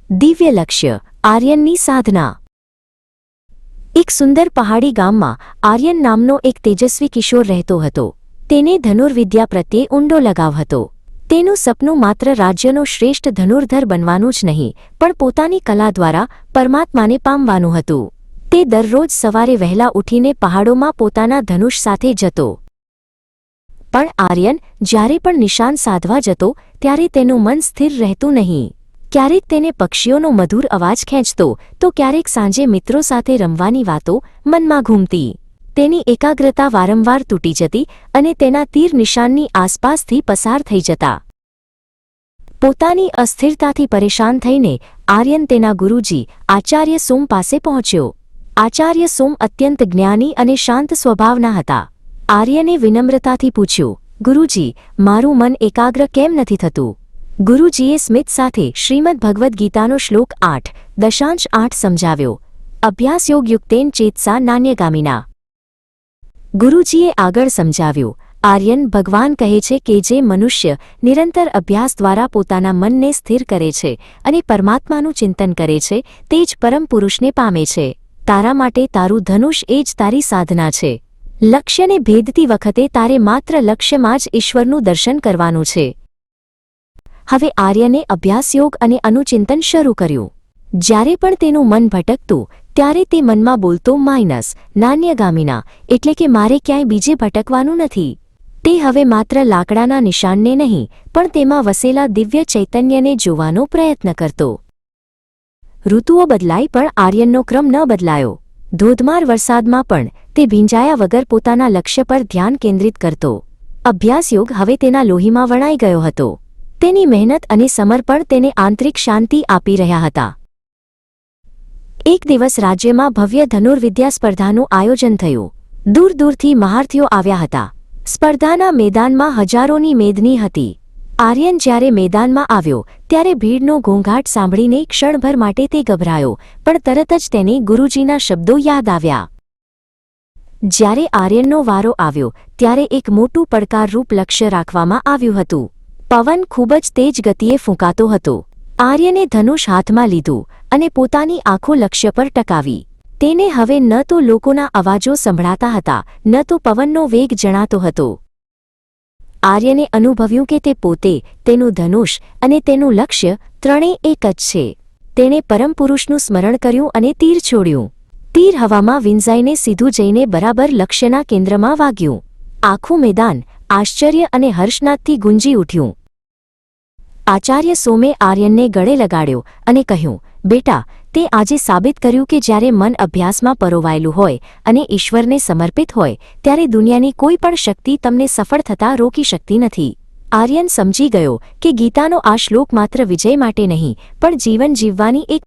દિવ્ય લક્ષ્ય આર્યનની સાધના। એક સુંદર પહાડી ગામમાં આર્યન નામનો એક તેજસ્વી કિશોર રહેતો હતો। તેને ધનુર્વિદ્યા પ્રત્યે ઊંડો લગાવ હતો। તેનું સપનું માત્ર રાજ્યનો શ્રેષ્ઠ ધનુર્ધર બનવાનું જ નહીં, પણ પોતાની કલા દ્વારા પરમાત્માને પામવાનું હતું। તે દરરોજ સવારે વહેલા ઉઠીને પહાડોમાં પોતાના ધનુષ સાથે જતો। પણ આર્યન જ્યારે પણ નિશાન સાધવા જતો ત્યારે તેનું મન સ્થિર રહેતું નહીં। ક્યારેક તેને પક્ષીઓનો મધુર અવાજ ખેંચતો તો ક્યારેક સાંજે મિત્રો સાથે રમવાની વાતો મનમાં ઘૂમતી। તેની એકાગ્રતા વારંવાર તૂટી જતી અને તેના તીર નિશાનની આસપાસથી પસાર થઈ જતા। પોતાની અસ્થિરતાથી પરેશાન થઈને આર્યન તેના ગુરુજી આચાર્ય સોમ પાસે પહોંચ્યો। આચાર્ય સોમ અત્યંત જ્ઞાની અને શાંત સ્વભાવના હતા। આર્યને વિનમ્રતાથી પૂછ્યું, ગુરુજી, મારું મન એકાગ્ર કેમ નથી થતું? ગુરુજીએ સ્મિત સાથે શ્રીમદ્ ભગવદ્ ગીતાનો શ્લોક 8.8 સમજાવ્યો, અભ્યાસયોગયુક્તેન ચેતસા નાન્યગામિના। ગુરુજીએ આગળ સમજાવ્યું, આર્યન, ભગવાન કહે છે કે જે મનુષ્ય નિરંતર અભ્યાસ દ્વારા પોતાના મનને સ્થિર કરે છે અને પરમાત્માનું ચિંતન કરે છે તે જ પરમ પુરુષને પામે છે। તારા માટે તારું ધનુષ એ જ તારી સાધના છે। લક્ષ્યને ભેદતી વખતે તારે માત્ર લક્ષ્યમાં જ ઈશ્વરનું દર્શન કરવાનું છે। હવે આર્યને અભ્યાસયોગ અને અનુચિંતન શરૂ કર્યું। જ્યારે પણ તેનું મન ભટકતું ત્યારે તે મનમાં બોલતો નાન્યગામિના, એટલે કે મારે ક્યાંય બીજે ભટકવાનું નથી। તે હવે માત્ર લાકડાના નિશાનને નહીં પણ તેમાં વસેલા દિવ્ય ચૈતન્યને જોવાનો પ્રયત્ન કરતો। ઋતુઓ બદલાઈ પણ આર્યનનો ક્રમ ન બદલાયો। ધોધમાર વરસાદમાં પણ તે ભીંજાયા વગર પોતાના લક્ષ્ય પર ધ્યાન કેન્દ્રિત કરતો। અભ્યાસયોગ હવે તેના લોહીમાં વણાઈ ગયો હતો। તેની મહેનત અને સમર્પણ તેને આંતરિક શાંતિ આપી રહ્યા હતા। એક દિવસ રાજ્યમાં ભવ્ય ધનુર્વિદ્યા સ્પર્ધાનું આયોજન થયું। દૂર દૂરથી મહારથીઓ આવ્યા હતા। સ્પર્ધાના મેદાનમાં હજારોની મેદની હતી। આર્યન જ્યારે મેદાનમાં આવ્યો ત્યારે ભીડનો ઘોંઘાટ સાંભળીને ક્ષણભર માટે તે ગભરાયો, પણ તરત જ તેને ગુરુજીના શબ્દો યાદ આવ્યા। જ્યારે આર્યનનો વારો આવ્યો ત્યારે એક મોટું પડકારરૂપ લક્ષ્ય રાખવામાં આવ્યું હતું। પવન ખૂબ જ તેજ ગતિએ ફૂંકાતો હતો। આર્યને ધનુષ હાથમાં લીધું અને પોતાની આંખો લક્ષ્ય પર ટકાવી। તેને હવે ન તો લોકોના અવાજો સંભળાતા હતા, ન તો પવનનો વેગ જણાતો હતો। આર્યને અનુભવ્યું કે તે પોતે, તેનું ધનુષ અને તેનું લક્ષ્ય ત્રણેય એક જ છે। તેણે પરમપુરુષનું સ્મરણ કર્યું અને તીર છોડ્યું। તીર હવામાં વિંઝાઈને સીધું જઈને બરાબર લક્ષ્યના કેન્દ્રમાં વાગ્યું। આખું મેદાન આશ્ચર્ય અને હર્ષનાદથી ગુંજી ઉઠ્યું। આચાર્ય સોમે આર્યનને ગળે લગાડ્યો અને કહ્યું, બેટા, તે આજે સાબિત કર્યું કે જ્યારે મન અભ્યાસમાં પરોવાયેલું હોય અને ઈશ્વરને સમર્પિત હોય ત્યારે દુનિયાની કોઈ પણ શક્તિ તમને સફળ થતાં રોકી શકતી નથી। આર્યન સમજી ગયો કે ગીતાનો આ શ્લોક માત્ર વિજય માટે નહીં પણ જીવન જીવવાની એક